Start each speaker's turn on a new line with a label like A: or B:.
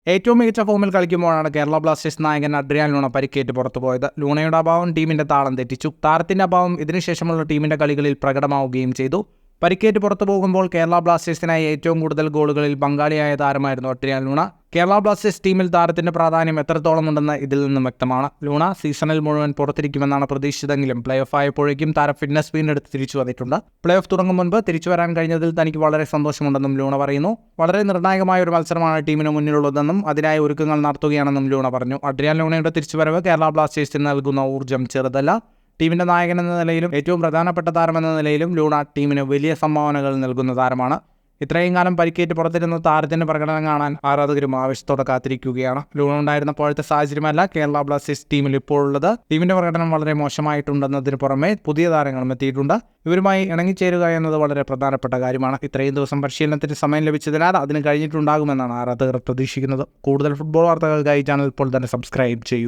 A: ഏറ്റവും മികച്ച ഫോമിൽ കളിക്കുമ്പോഴാണ് കേരള ബ്ലാസ്റ്റേഴ്സ് നായകൻ അഡ്രിയാൻ ലൂണ പരിക്കേറ്റ് പുറത്തുപോയത്. ലൂണയുടെ അഭാവം ടീമിന്റെ താളം തെറ്റിച്ചു. താരത്തിന്റെ അഭാവം ഇതിനുശേഷമുള്ള ടീമിന്റെ കളികളിൽ പ്രകടമാവുകയും ചെയ്തു. പരിക്കേറ്റ് പുറത്തു പോകുമ്പോൾ കേരള ബ്ലാസ്റ്റേഴ്സിനായി ഏറ്റവും കൂടുതൽ ഗോളുകളിൽ പങ്കാളിയായ താരമായിരുന്നു അഡ്രിയാൻ ലൂണ. കേരള ബ്ലാസ്റ്റേഴ്സ് ടീമിൽ താരത്തിന്റെ പ്രാധാന്യം എത്രത്തോളം ഉണ്ടെന്ന് ഇതിൽ നിന്നും വ്യക്തമാണ്. ലൂണ സീസണിൽ മുഴുവൻ പുറത്തിരിക്കുമെന്നാണ് പ്രതീക്ഷിച്ചതെങ്കിലും പ്ലേ ഓഫ് ആയപ്പോഴേക്കും താരം ഫിറ്റ്നസ് വീണ്ടെടുത്ത് തിരിച്ചു വന്നിട്ടുണ്ട്. പ്ലേ ഓഫ് തുടങ്ങും മുൻപ് തിരിച്ചു വരാൻ കഴിഞ്ഞതിൽ തനിക്ക് വളരെ സന്തോഷമുണ്ടെന്നും ലൂണ പറയുന്നു. വളരെ നിർണായകമായ ഒരു മത്സരമാണ് ടീമിന് മുന്നിലുള്ളതെന്നും അതിനായി ഒരുക്കങ്ങൾ നടത്തുകയാണെന്നും ലൂണ പറഞ്ഞു. അഡ്രിയാൻ ലൂണയുടെ തിരിച്ചുവരവ് കേരള ബ്ലാസ്റ്റേഴ്സിന് നൽകുന്ന ഊർജ്ജം ചെറുതല്ല. ടീമിന്റെ നായകൻ എന്ന നിലയിലും ഏറ്റവും പ്രധാനപ്പെട്ട താരമെന്ന നിലയിലും ലൂണ ടീമിന് വലിയ സംഭാവനകൾ നൽകുന്ന താരമാണ്. ഇത്രയും കാലം പരിക്കേറ്റ് പുറത്തിരുന്ന താരത്തിന്റെ പ്രകടനം കാണാൻ ആരാധകരും ആവേശത്തോടെ കാത്തിരിക്കുകയാണ്. ലൂണ ഉണ്ടായിരുന്നപ്പോഴത്തെ സാഹചര്യമല്ല കേരള ബ്ലാസ്റ്റേഴ്സ് ടീമിൽ ഇപ്പോഴുള്ളത്. ടീമിന്റെ പ്രകടനം വളരെ മോശമായിട്ടുണ്ടെന്നതിന് പുറമെ പുതിയ താരങ്ങളും എത്തിയിട്ടുണ്ട്. ഇവരുമായി ഇണങ്ങിച്ചേരുക എന്നത് വളരെ പ്രധാനപ്പെട്ട കാര്യമാണ്. ഇത്രയും ദിവസം പരിശീലനത്തിന് സമയം ലഭിച്ചതിനാൽ അതിന് കഴിഞ്ഞിട്ടുണ്ടാകുമെന്നാണ് ആരാധകർ പ്രതീക്ഷിക്കുന്നത്. കൂടുതൽ ഫുട്ബോൾ വാർത്തകൾക്കായി ചാനൽ ഇപ്പോൾ തന്നെ സബ്സ്ക്രൈബ് ചെയ്യൂ.